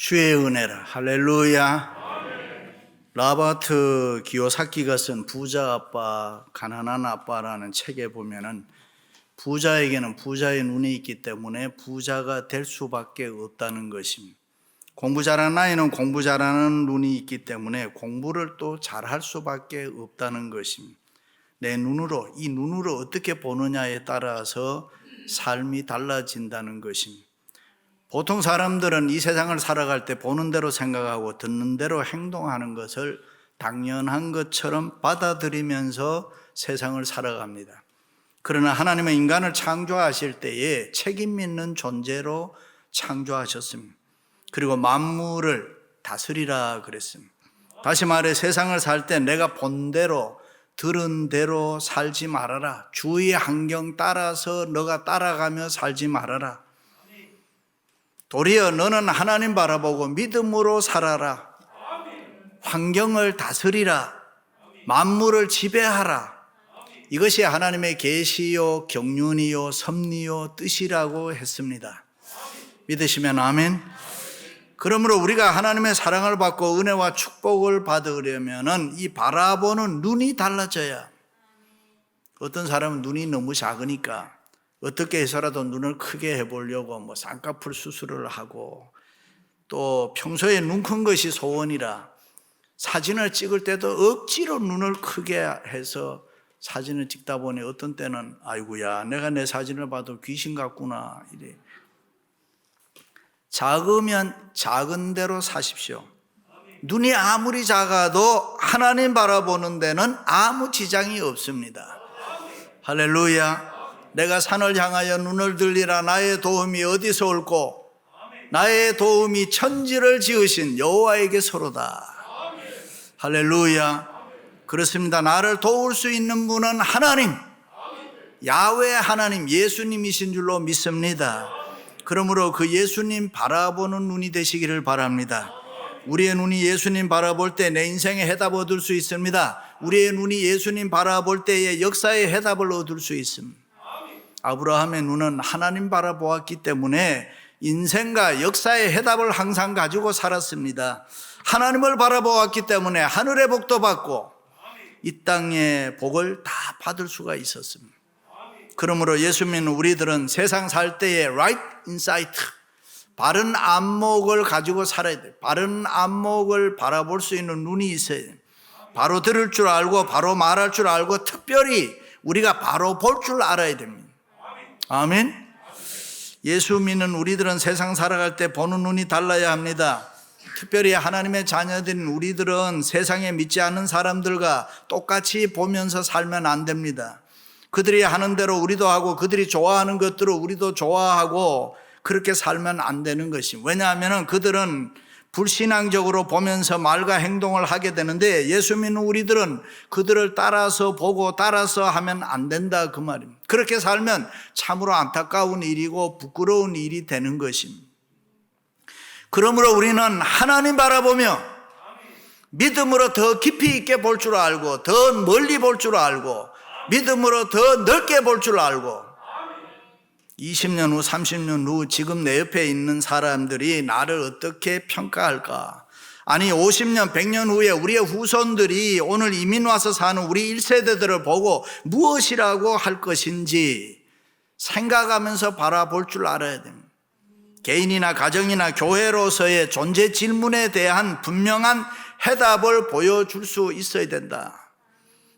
주의 은혜라. 할렐루야. 라바트 기요사키가 쓴 부자 아빠, 가난한 아빠라는 책에 보면은 부자에게는 부자의 눈이 있기 때문에 부자가 될 수밖에 없다는 것입니다. 공부 잘하는 아이는 공부 잘하는 눈이 있기 때문에 공부를 또 잘할 수밖에 없다는 것입니다. 내 눈으로, 이 눈으로 어떻게 보느냐에 따라서 삶이 달라진다는 것입니다. 보통 사람들은 이 세상을 살아갈 때 보는 대로 생각하고 듣는 대로 행동하는 것을 당연한 것처럼 받아들이면서 세상을 살아갑니다. 그러나 하나님은 인간을 창조하실 때에 책임 있는 존재로 창조하셨습니다. 그리고 만물을 다스리라 그랬습니다. 다시 말해 세상을 살 때 내가 본 대로 들은 대로 살지 말아라. 주위의 환경 따라서 너가 따라가며 살지 말아라. 도리어 너는 하나님 바라보고 믿음으로 살아라. 환경을 다스리라. 만물을 지배하라. 이것이 하나님의 계시요 경륜이요 섭리요 뜻이라고 했습니다. 믿으시면 아멘. 그러므로 우리가 하나님의 사랑을 받고 은혜와 축복을 받으려면 이 바라보는 눈이 달라져야. 어떤 사람은 눈이 너무 작으니까 어떻게 해서라도 눈을 크게 해보려고 쌍꺼풀 수술을 하고 또 평소에 눈 큰 것이 소원이라 사진을 찍을 때도 억지로 눈을 크게 해서 사진을 찍다 보니 어떤 때는 아이고야 내가 내 사진을 봐도 귀신 같구나 이래. 작으면 작은 대로 사십시오. 눈이 아무리 작아도 하나님 바라보는 데는 아무 지장이 없습니다. 할렐루야. 내가 산을 향하여 눈을 들리라. 나의 도움이 어디서 올꼬? 나의 도움이 천지를 지으신 여호와에게서로다. 할렐루야. 그렇습니다. 나를 도울 수 있는 분은 하나님, 야훼 하나님, 예수님이신 줄로 믿습니다. 그러므로 그 예수님 바라보는 눈이 되시기를 바랍니다. 우리의 눈이 예수님 바라볼 때 내 인생의 해답을 얻을 수 있습니다. 우리의 눈이 예수님 바라볼 때의 역사의 해답을 얻을 수 있습니다. 아브라함의 눈은 하나님 바라보았기 때문에 인생과 역사의 해답을 항상 가지고 살았습니다. 하나님을 바라보았기 때문에 하늘의 복도 받고 이 땅의 복을 다 받을 수가 있었습니다. 그러므로 예수 믿는 우리들은 세상 살 때에 right insight, 바른 안목을 가지고 살아야 돼요. 바른 안목을 바라볼 수 있는 눈이 있어야 돼요. 바로 들을 줄 알고 바로 말할 줄 알고 특별히 우리가 바로 볼 줄 알아야 됩니다. 아멘. 예수 믿는 우리들은 세상 살아갈 때 보는 눈이 달라야 합니다. 특별히 하나님의 자녀들인 우리들은 세상에 믿지 않는 사람들과 똑같이 보면서 살면 안 됩니다. 그들이 하는 대로 우리도 하고 그들이 좋아하는 것들을 우리도 좋아하고 그렇게 살면 안 되는 것입니다. 왜냐하면 그들은 불신앙적으로 보면서 말과 행동을 하게 되는데 예수 믿는 우리들은 그들을 따라서 보고 따라서 하면 안 된다 그 말입니다. 그렇게 살면 참으로 안타까운 일이고 부끄러운 일이 되는 것입니다. 그러므로 우리는 하나님 바라보며 믿음으로 더 깊이 있게 볼 줄 알고 더 멀리 볼 줄 알고 믿음으로 더 넓게 볼 줄 알고 20년 후 30년 후 지금 내 옆에 있는 사람들이 나를 어떻게 평가할까? 아니 50년 100년 후에 우리의 후손들이 오늘 이민 와서 사는 우리 1세대들을 보고 무엇이라고 할 것인지 생각하면서 바라볼 줄 알아야 됩니다. 개인이나 가정이나 교회로서의 존재 질문에 대한 분명한 해답을 보여줄 수 있어야 된다.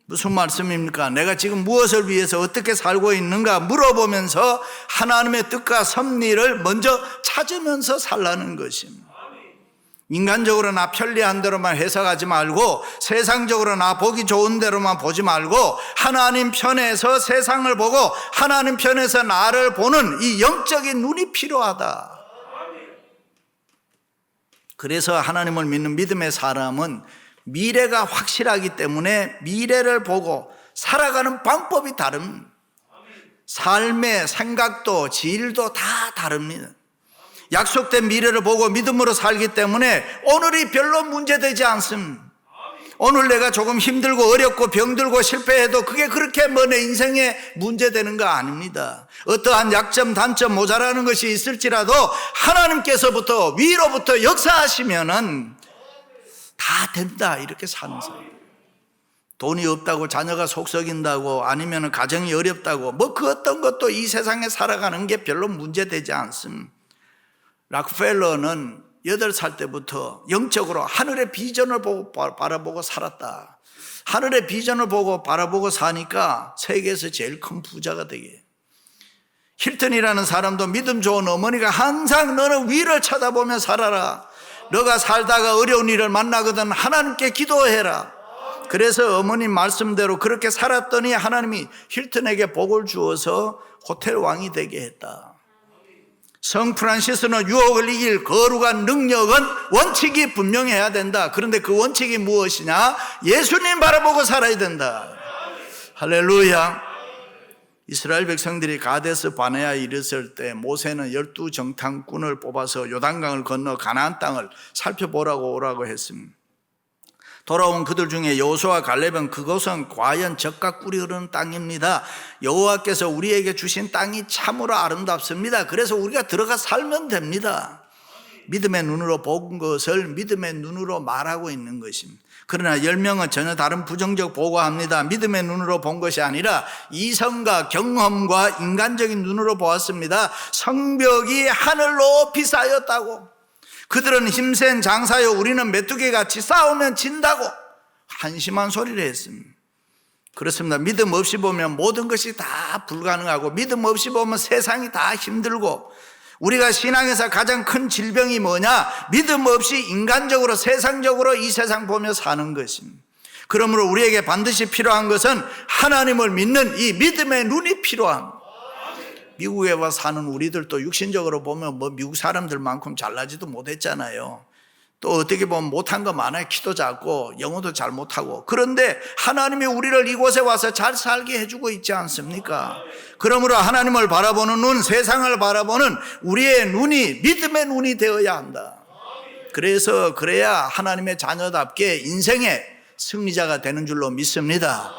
무슨 말씀입니까? 내가 지금 무엇을 위해서 어떻게 살고 있는가 물어보면서 하나님의 뜻과 섭리를 먼저 찾으면서 살라는 것입니다. 인간적으로 나 편리한 대로만 해석하지 말고 세상적으로 나 보기 좋은 대로만 보지 말고 하나님 편에서 세상을 보고 하나님 편에서 나를 보는 이 영적인 눈이 필요하다. 그래서 하나님을 믿는 믿음의 사람은 미래가 확실하기 때문에 미래를 보고 살아가는 방법이 다릅니다. 삶의 생각도 질도 다 다릅니다. 약속된 미래를 보고 믿음으로 살기 때문에 오늘이 별로 문제되지 않습니다. 오늘 내가 조금 힘들고 어렵고 병들고 실패해도 그게 그렇게 뭐 내 인생에 문제되는 거 아닙니다. 어떠한 약점, 단점, 모자라는 것이 있을지라도 하나님께서부터 위로부터 역사하시면은 다 된다, 이렇게 사는 사람. 돈이 없다고 자녀가 속썩인다고 아니면 가정이 어렵다고 뭐 그 어떤 것도 이 세상에 살아가는 게 별로 문제되지 않습니다. 락펠러는 8살 때부터 영적으로 하늘의 비전을 보고 바라보고 살았다. 하늘의 비전을 보고 바라보고 사니까 세계에서 제일 큰 부자가 되게. 힐튼이라는 사람도 믿음 좋은 어머니가 항상 너는 위를 쳐다보며 살아라. 너가 살다가 어려운 일을 만나거든 하나님께 기도해라. 그래서 어머님 말씀대로 그렇게 살았더니 하나님이 힐튼에게 복을 주어서 호텔 왕이 되게 했다. 성 프란시스는 유혹을 이길 거룩한 능력은 원칙이 분명해야 된다. 그런데 그 원칙이 무엇이냐? 예수님 바라보고 살아야 된다. 할렐루야. 이스라엘 백성들이 가데스 바네아에 이르렀을 때 모세는 12정탐꾼을 뽑아서 요단강을 건너 가나안 땅을 살펴보라고 오라고 했습니다. 돌아온 그들 중에 여호수아와 갈렙은 그곳은 과연 젖과 꿀이 흐르는 땅입니다. 여호와께서 우리에게 주신 땅이 참으로 아름답습니다. 그래서 우리가 들어가 살면 됩니다. 믿음의 눈으로 본 것을 믿음의 눈으로 말하고 있는 것입니다. 그러나 10명은 전혀 다른 부정적 보고합니다. 믿음의 눈으로 본 것이 아니라 이성과 경험과 인간적인 눈으로 보았습니다. 성벽이 하늘 높이 쌓였다고. 그들은 힘센 장사요 우리는 메뚜기같이 싸우면 진다고 한심한 소리를 했습니다. 그렇습니다. 믿음 없이 보면 모든 것이 다 불가능하고 믿음 없이 보면 세상이 다 힘들고 우리가 신앙에서 가장 큰 질병이 뭐냐? 믿음 없이 인간적으로 세상적으로 이 세상 보며 사는 것입니다. 그러므로 우리에게 반드시 필요한 것은 하나님을 믿는 이 믿음의 눈이 필요합니다. 미국에 와 사는 우리들도 육신적으로 보면 뭐 미국 사람들만큼 잘나지도 못했잖아요. 또 어떻게 보면 못한 거 많아요. 키도 작고 영어도 잘 못하고. 그런데 하나님이 우리를 이곳에 와서 잘 살게 해주고 있지 않습니까? 그러므로 하나님을 바라보는 눈, 세상을 바라보는 우리의 눈이 믿음의 눈이 되어야 한다. 그래야 하나님의 자녀답게 인생의 승리자가 되는 줄로 믿습니다.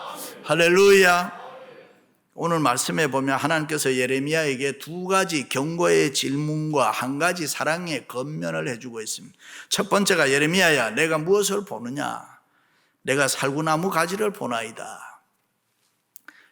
할렐루야. 오늘 말씀에 보면 하나님께서 예레미야에게 2가지 경고의 질문과 1가지 사랑의 권면을 해주고 있습니다. 첫 번째가 예레미야야 내가 무엇을 보느냐? 내가 살구나무 가지를 보나이다.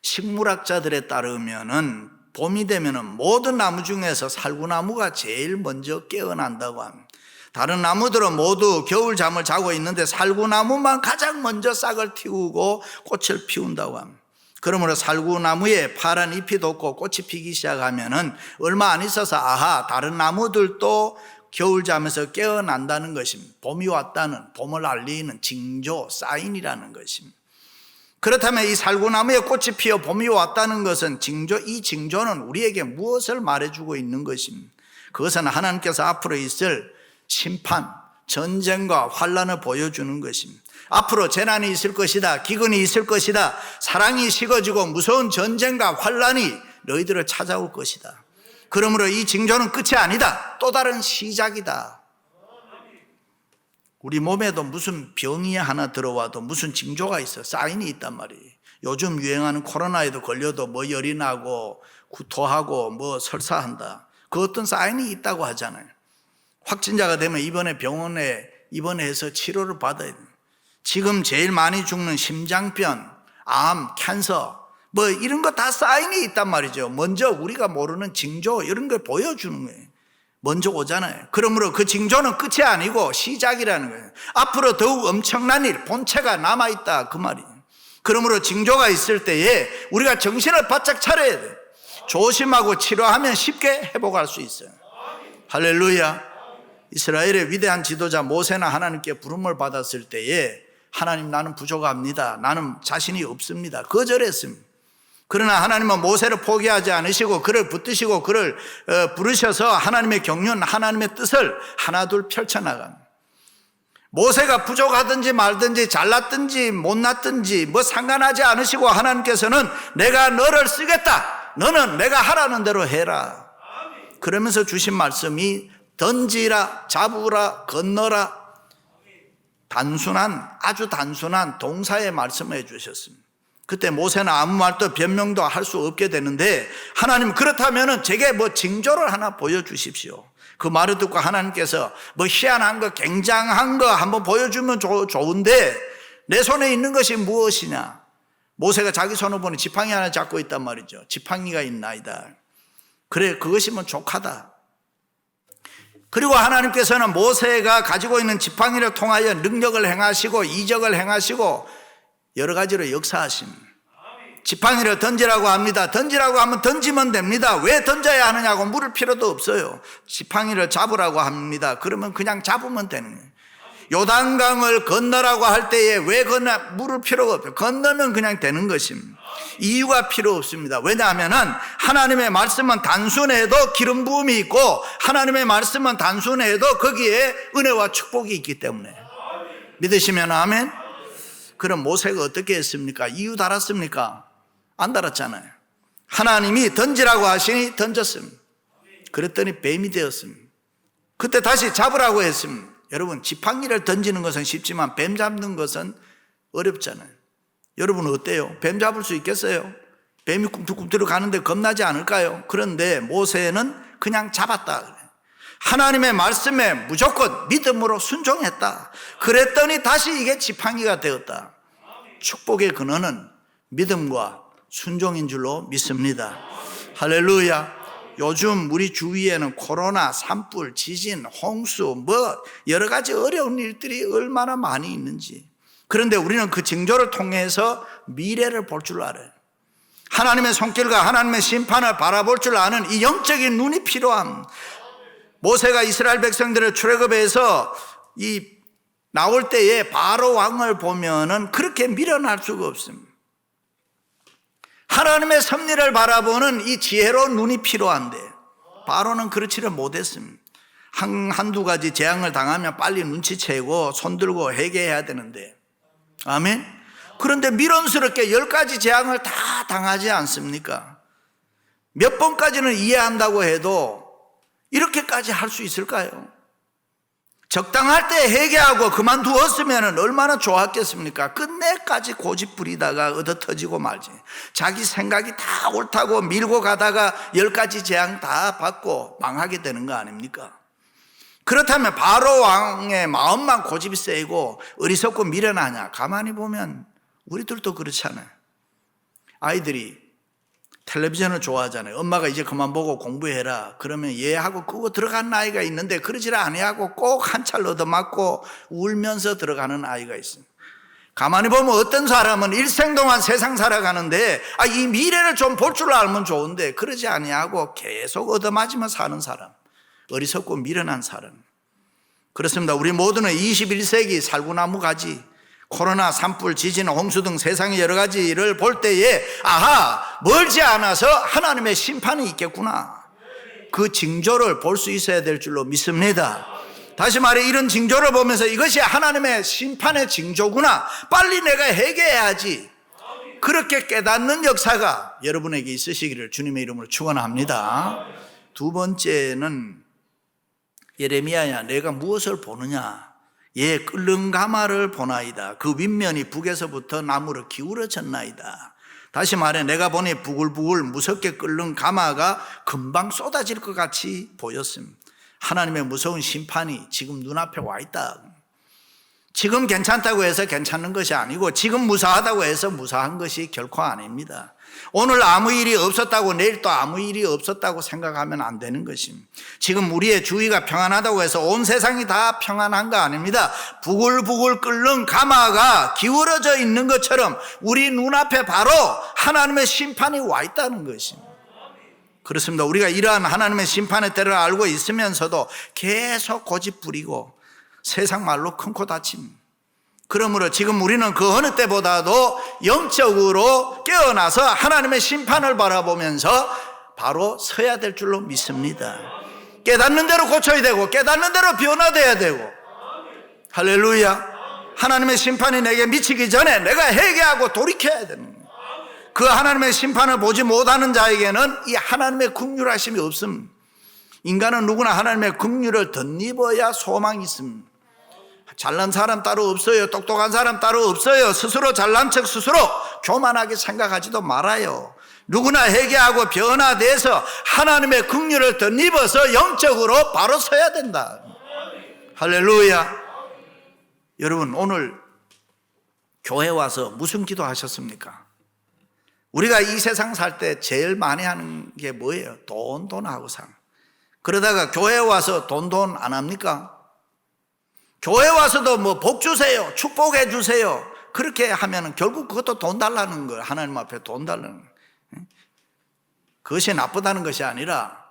식물학자들에 따르면 봄이 되면 모든 나무 중에서 살구나무가 제일 먼저 깨어난다고 합니다. 다른 나무들은 모두 겨울잠을 자고 있는데 살구나무만 가장 먼저 싹을 틔우고 꽃을 피운다고 합니다. 그러므로 살구나무에 파란 잎이 돋고 꽃이 피기 시작하면은 얼마 안 있어서 아하 다른 나무들도 겨울잠에서 깨어난다는 것입니다. 봄이 왔다는 봄을 알리는 징조, 사인이라는 것입니다. 그렇다면 이 살구나무에 꽃이 피어 봄이 왔다는 것은 이 징조는 우리에게 무엇을 말해주고 있는 것입니다. 그것은 하나님께서 앞으로 있을 심판, 전쟁과 환란을 보여주는 것입니다. 앞으로 재난이 있을 것이다. 기근이 있을 것이다. 사랑이 식어지고 무서운 전쟁과 환란이 너희들을 찾아올 것이다. 그러므로 이 징조는 끝이 아니다. 또 다른 시작이다. 우리 몸에도 무슨 병이 하나 들어와도 무슨 징조가 있어. 사인이 있단 말이에요. 요즘 유행하는 코로나에도 걸려도 뭐 열이 나고 구토하고 뭐 설사한다. 그 어떤 사인이 있다고 하잖아요. 확진자가 되면 이번에 병원에 입원해서 치료를 받아야 돼요. 지금 제일 많이 죽는 심장병, 암, 캔서 뭐 이런 거 다 사인이 있단 말이죠. 먼저 우리가 모르는 징조 이런 걸 보여주는 거예요. 먼저 오잖아요. 그러므로 그 징조는 끝이 아니고 시작이라는 거예요. 앞으로 더욱 엄청난 일, 본체가 남아있다 그 말이에요. 그러므로 징조가 있을 때에 우리가 정신을 바짝 차려야 돼요. 조심하고 치료하면 쉽게 회복할 수 있어요. 할렐루야. 이스라엘의 위대한 지도자 모세나 하나님께 부름을 받았을 때에 하나님 나는 부족합니다. 나는 자신이 없습니다. 거절했습니다. 그러나 하나님은 모세를 포기하지 않으시고 그를 붙드시고 그를 부르셔서 하나님의 경륜, 하나님의 뜻을 하나둘 펼쳐나갑니다. 모세가 부족하든지 말든지 잘났든지 못났든지 뭐 상관하지 않으시고 하나님께서는 내가 너를 쓰겠다. 너는 내가 하라는 대로 해라. 그러면서 주신 말씀이 던지라, 잡으라, 건너라. 아주 단순한 동사의 말씀을 해주셨습니다. 그때 모세는 아무 말도 변명도 할 수 없게 되는데, 하나님 그렇다면 제게 뭐 징조를 하나 보여주십시오. 그 말을 듣고 하나님께서 뭐 희한한 거, 굉장한 거 한번 보여주면 좋은데 내 손에 있는 것이 무엇이냐? 모세가 자기 손을 보니 지팡이 하나 잡고 있단 말이죠. 지팡이가 있나이다. 그래, 그것이면 족하다. 그리고 하나님께서는 모세가 가지고 있는 지팡이를 통하여 능력을 행하시고 이적을 행하시고 여러 가지로 역사하십니다. 지팡이를 던지라고 합니다. 던지라고 하면 던지면 됩니다. 왜 던져야 하느냐고 물을 필요도 없어요. 지팡이를 잡으라고 합니다. 그러면 그냥 잡으면 되는 거예요. 요단강을 건너라고 할 때에 왜 물을 필요가 없어요. 건너면 그냥 되는 것입니다. 이유가 필요 없습니다. 왜냐하면 하나님의 말씀은 단순해도 기름 부음이 있고, 하나님의 말씀은 단순해도 거기에 은혜와 축복이 있기 때문에. 믿으시면 아멘. 그럼 모세가 어떻게 했습니까? 이유 달았습니까? 안 달았잖아요. 하나님이 던지라고 하시니 던졌습니다. 그랬더니 뱀이 되었습니다. 그때 다시 잡으라고 했습니다. 여러분, 지팡이를 던지는 것은 쉽지만 뱀 잡는 것은 어렵잖아요. 여러분은 어때요? 뱀 잡을 수 있겠어요? 뱀이 꿈틀꿈틀 가는데 겁나지 않을까요? 그런데 모세는 그냥 잡았다. 하나님의 말씀에 무조건 믿음으로 순종했다. 그랬더니 다시 이게 지팡이가 되었다. 축복의 근원은 믿음과 순종인 줄로 믿습니다. 할렐루야. 요즘 우리 주위에는 코로나, 산불, 지진, 홍수, 뭐 여러 가지 어려운 일들이 얼마나 많이 있는지. 그런데 우리는 그 징조를 통해서 미래를 볼 줄 알아요. 하나님의 손길과 하나님의 심판을 바라볼 줄 아는 이 영적인 눈이 필요함. 모세가 이스라엘 백성들을 출애굽해서 나올 때에 바로 왕을 보면은 그렇게 밀어날 수가 없습니다. 하나님의 섭리를 바라보는 이 지혜로운 눈이 필요한데 바로는 그렇지를 못했습니다. 한두 가지 재앙을 당하면 빨리 눈치채고 손들고 회개해야 되는데, 아멘. 그런데 미련스럽게 10가지 재앙을 다 당하지 않습니까? 몇 번까지는 이해한다고 해도 이렇게까지 할 수 있을까요? 적당할 때 회개하고 그만두었으면 얼마나 좋았겠습니까? 끝내까지 고집 부리다가 얻어터지고 말지. 자기 생각이 다 옳다고 밀고 가다가 10가지 재앙 다 받고 망하게 되는 거 아닙니까? 그렇다면 바로 왕의 마음만 고집이 세고 어리석고 미련하냐? 가만히 보면 우리들도 그렇잖아요. 아이들이 텔레비전을 좋아하잖아요. 엄마가 이제 그만 보고 공부해라. 그러면 얘하고 끄고 들어가는 아이가 있는데 그러지를 아니하고 꼭 한찰 얻어맞고 울면서 들어가는 아이가 있습니다. 가만히 보면 어떤 사람은 일생 동안 세상 살아가는데 이 미래를 좀 볼 줄 알면 좋은데 그러지 아니하고 계속 얻어맞으며 사는 사람, 어리석고 미련한 사람. 그렇습니다. 우리 모두는 21세기 살구나무 가지, 코로나, 산불, 지진, 홍수 등 세상의 여러 가지를 볼 때에 멀지 않아서 하나님의 심판이 있겠구나. 그 징조를 볼 수 있어야 될 줄로 믿습니다. 다시 말해 이런 징조를 보면서 이것이 하나님의 심판의 징조구나. 빨리 내가 회개해야지. 그렇게 깨닫는 역사가 여러분에게 있으시기를 주님의 이름으로 축원합니다. 두 번째는 예레미야야 내가 무엇을 보느냐. 예, 끓는 가마를 보나이다. 그 윗면이 북에서부터 나무로 기울어졌나이다. 다시 말해 내가 보니 부글부글 무섭게 끓는 가마가 금방 쏟아질 것 같이 보였습니다. 하나님의 무서운 심판이 지금 눈앞에 와 있다. 지금 괜찮다고 해서 괜찮은 것이 아니고 지금 무사하다고 해서 무사한 것이 결코 아닙니다. 오늘 아무 일이 없었다고 내일 또 아무 일이 없었다고 생각하면 안 되는 것입니다. 지금 우리의 주위가 평안하다고 해서 온 세상이 다 평안한 거 아닙니다. 부글부글 끓는 가마가 기울어져 있는 것처럼 우리 눈앞에 바로 하나님의 심판이 와 있다는 것입니다. 그렇습니다. 우리가 이러한 하나님의 심판의 때를 알고 있으면서도 계속 고집 부리고 세상 말로 큰 코 다칩니다. 그러므로 지금 우리는 그 어느 때보다도 영적으로 깨어나서 하나님의 심판을 바라보면서 바로 서야 될 줄로 믿습니다. 깨닫는 대로 고쳐야 되고 깨닫는 대로 변화돼야 되고, 할렐루야. 하나님의 심판이 내게 미치기 전에 내가 회개하고 돌이켜야 됩니다. 그 하나님의 심판을 보지 못하는 자에게는 이 하나님의 긍휼하심이 없습니다. 인간은 누구나 하나님의 긍휼을 덧입어야 소망이 있습니다. 잘난 사람 따로 없어요. 똑똑한 사람 따로 없어요. 스스로 잘난 척 스스로 교만하게 생각하지도 말아요. 누구나 회개하고 변화돼서 하나님의 긍휼을 덧입어서 영적으로 바로 서야 된다. 할렐루야. 여러분, 오늘 교회 와서 무슨 기도 하셨습니까? 우리가 이 세상 살 때 제일 많이 하는 게 뭐예요? 돈 하고 상. 그러다가 교회 와서 돈 안 합니까? 교회 와서도 뭐 복 주세요, 축복해 주세요, 그렇게 하면 결국 그것도 돈 달라는 거예요. 하나님 앞에 돈 달라는 거예요. 그것이 나쁘다는 것이 아니라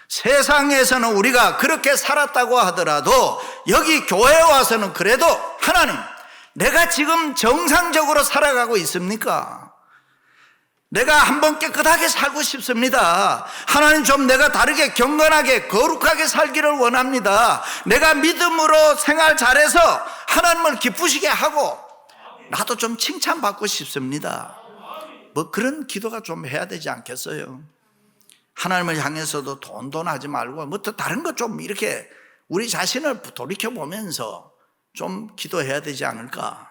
세상에서는 우리가 그렇게 살았다고 하더라도 여기 교회에 와서는 그래도 하나님, 내가 지금 정상적으로 살아가고 있습니까? 내가 한번 깨끗하게 살고 싶습니다. 하나님, 좀 내가 다르게 경건하게 거룩하게 살기를 원합니다. 내가 믿음으로 생활 잘해서 하나님을 기쁘시게 하고 나도 좀 칭찬받고 싶습니다. 뭐 그런 기도가 좀 해야 되지 않겠어요? 하나님을 향해서도 돈 하지 말고 뭐 또 다른 거 좀 이렇게 우리 자신을 돌이켜보면서 좀 기도해야 되지 않을까?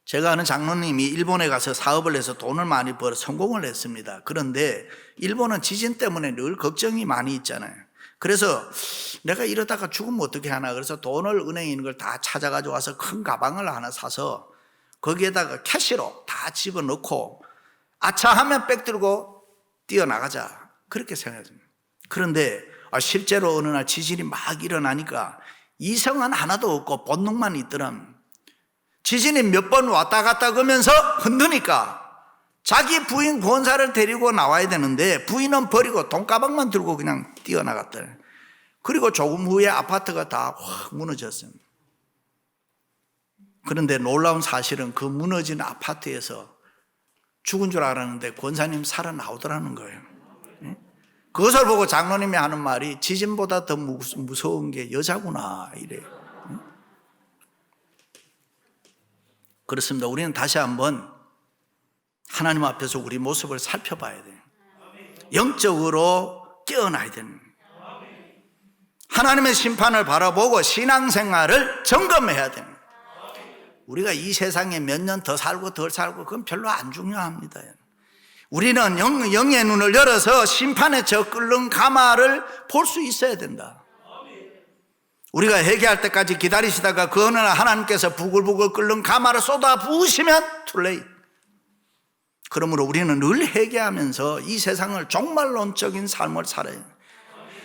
제가 아는 장로님이 일본에 가서 사업을 해서 돈을 많이 벌어 성공을 했습니다. 그런데 일본은 지진 때문에 늘 걱정이 많이 있잖아요. 그래서 내가 이러다가 죽으면 어떻게 하나, 그래서 돈을 은행에 있는 걸 다 찾아가지고 와서 큰 가방을 하나 사서 거기에다가 캐시로 다 집어넣고 아차 하면 백 들고 뛰어나가자, 그렇게 생각합니다. 그런데 실제로 어느 날 지진이 막 일어나니까 이성은 하나도 없고 본능만 있더란. 지진이 몇 번 왔다 갔다 그러면서 흔드니까 자기 부인 권사를 데리고 나와야 되는데 부인은 버리고 돈가방만 들고 그냥 뛰어나갔더래. 그리고 조금 후에 아파트가 다 확 무너졌어요. 그런데 놀라운 사실은 그 무너진 아파트에서 죽은 줄 알았는데 권사님 살아나오더라는 거예요. 그것을 보고 장로님이 하는 말이 지진보다 더 무서운 게 여자구나, 이래요. 그렇습니다. 우리는 다시 한번 하나님 앞에서 우리 모습을 살펴봐야 돼요. 영적으로 깨어나야 되는, 하나님의 심판을 바라보고 신앙생활을 점검해야 되는. 우리가 이 세상에 몇 년 더 살고 덜 살고 그건 별로 안 중요합니다. 우리는 영의 눈을 열어서 심판의 저 끓는 가마를 볼 수 있어야 된다. 우리가 회개할 때까지 기다리시다가 그 어느 날 하나님께서 부글부글 끓는 가마를 쏟아 부으시면 too 그러므로 우리는 늘 회개하면서 이 세상을 종말론적인 삶을 살아요.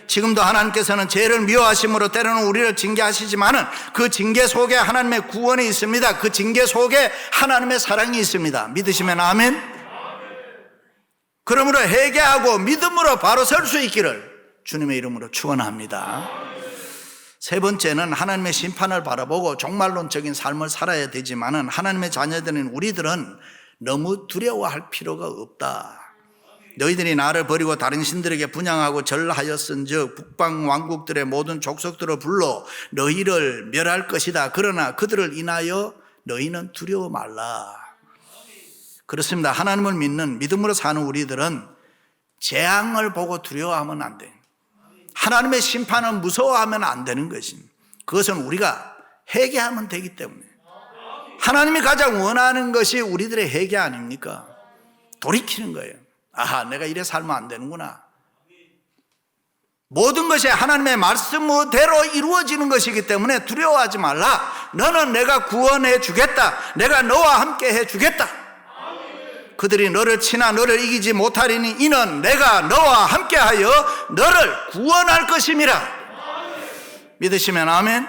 지금도 하나님께서는 죄를 미워하심으로 때로는 우리를 징계하시지만은 그 징계 속에 하나님의 구원이 있습니다. 그 징계 속에 하나님의 사랑이 있습니다. 믿으시면 아멘. 그러므로 회개하고 믿음으로 바로 설 수 있기를 주님의 이름으로 축원합니다. 세 번째는 하나님의 심판을 바라보고 종말론적인 삶을 살아야 되지만은 하나님의 자녀들인 우리들은 너무 두려워할 필요가 없다. 너희들이 나를 버리고 다른 신들에게 분향하고 절하였은즉 북방 왕국들의 모든 족속들을 불러 너희를 멸할 것이다. 그러나 그들을 인하여 너희는 두려워 말라. 그렇습니다. 하나님을 믿는 믿음으로 사는 우리들은 재앙을 보고 두려워하면 안 돼. 하나님의 심판은 무서워하면 안 되는 것입니다. 그것은 우리가 회개하면 되기 때문에. 하나님이 가장 원하는 것이 우리들의 회개 아닙니까? 돌이키는 거예요. 아하, 내가 이래 살면 안 되는구나. 모든 것이 하나님의 말씀대로 이루어지는 것이기 때문에 두려워하지 말라. 너는 내가 구원해 주겠다. 내가 너와 함께 해 주겠다. 그들이 너를 치나 너를 이기지 못하리니 이는 내가 너와 함께하여 너를 구원할 것임이라. 믿으시면 아멘.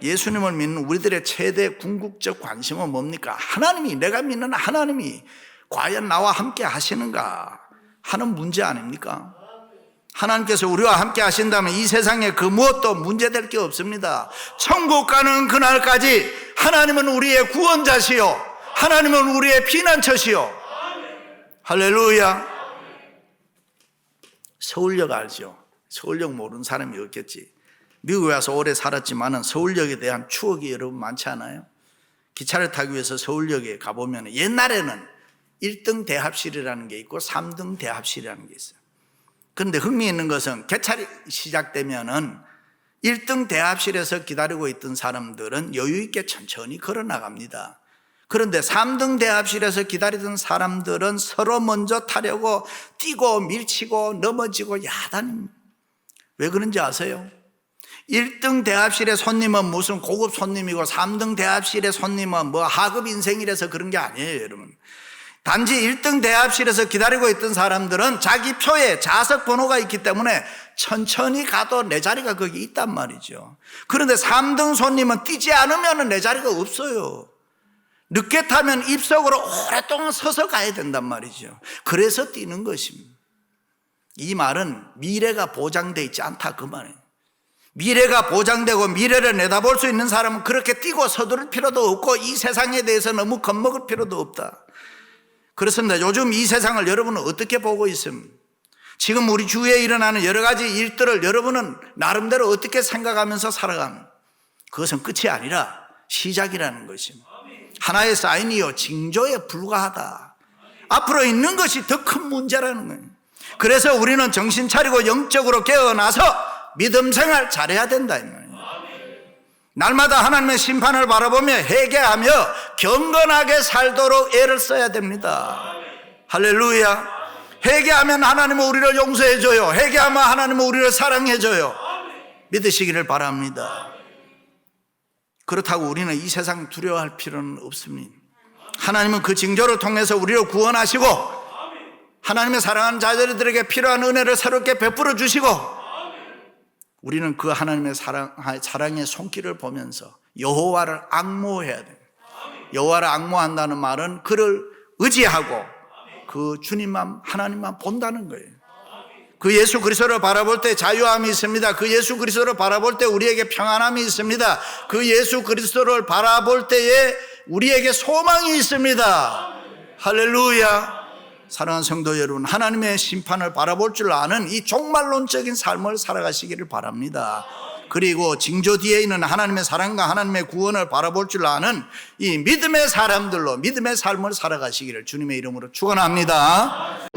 예수님을 믿는 우리들의 최대 궁극적 관심은 뭡니까? 하나님이, 내가 믿는 하나님이 과연 나와 함께 하시는가 하는 문제 아닙니까? 하나님께서 우리와 함께 하신다면 이 세상에 그 무엇도 문제될 게 없습니다. 천국 가는 그날까지 하나님은 우리의 구원자시요 하나님은 우리의 피난처시요. 할렐루야. 서울역 알죠? 서울역 모르는 사람이 없겠지. 미국에 와서 오래 살았지만 서울역에 대한 추억이 여러분 많지 않아요? 기차를 타기 위해서 서울역에 가보면 옛날에는 1등 대합실이라는 게 있고 3등 대합실이라는 게 있어요. 그런데 흥미있는 것은 개찰이 시작되면은 1등 대합실에서 기다리고 있던 사람들은 여유 있게 천천히 걸어 나갑니다. 그런데 3등 대합실에서 기다리던 사람들은 서로 먼저 타려고 뛰고 밀치고 넘어지고 야단입니다. 왜 그런지 아세요? 1등 대합실의 손님은 무슨 고급 손님이고 3등 대합실의 손님은 뭐 하급 인생이라서 그런 게 아니에요, 여러분. 단지 1등 대합실에서 기다리고 있던 사람들은 자기 표에 좌석 번호가 있기 때문에 천천히 가도 내 자리가 거기 있단 말이죠. 그런데 3등 손님은 뛰지 않으면 내 자리가 없어요. 늦게 타면 입석으로 오랫동안 서서 가야 된단 말이죠. 그래서 뛰는 것입니다. 이 말은 미래가 보장되어 있지 않다 그 말이에요. 미래가 보장되고 미래를 내다볼 수 있는 사람은 그렇게 뛰고 서두를 필요도 없고 이 세상에 대해서 너무 겁먹을 필요도 없다. 그렇습니다. 요즘 이 세상을 여러분은 어떻게 보고 있습니까? 지금 우리 주위에 일어나는 여러 가지 일들을 여러분은 나름대로 어떻게 생각하면서 살아갑니까? 그것은 끝이 아니라 시작이라는 것입니다. 하나의 사인이요 징조에 불과하다. 앞으로 있는 것이 더 큰 문제라는 거예요. 그래서 우리는 정신 차리고 영적으로 깨어나서 믿음 생활 잘해야 된다 이 말이에요. 날마다 하나님의 심판을 바라보며 회개하며 경건하게 살도록 애를 써야 됩니다. 할렐루야. 회개하면 하나님은 우리를 용서해 줘요. 회개하면 하나님은 우리를 사랑해 줘요. 믿으시기를 바랍니다. 그렇다고 우리는 이 세상 두려워할 필요는 없습니다. 하나님은 그 징조를 통해서 우리를 구원하시고 하나님의 사랑하는 자들에게 필요한 은혜를 새롭게 베풀어 주시고 우리는 그 하나님의 사랑의 손길을 보면서 여호와를 앙모해야 됩니다. 여호와를 앙모한다는 말은 그를 의지하고 그 주님만 하나님만 본다는 거예요. 그 예수 그리스도를 바라볼 때 자유함이 있습니다. 그 예수 그리스도를 바라볼 때 우리에게 평안함이 있습니다. 그 예수 그리스도를 바라볼 때에 우리에게 소망이 있습니다. 할렐루야. 사랑하는 성도 여러분, 하나님의 심판을 바라볼 줄 아는 이 종말론적인 삶을 살아가시기를 바랍니다. 그리고 징조 뒤에 있는 하나님의 사랑과 하나님의 구원을 바라볼 줄 아는 이 믿음의 사람들로 믿음의 삶을 살아가시기를 주님의 이름으로 축원합니다.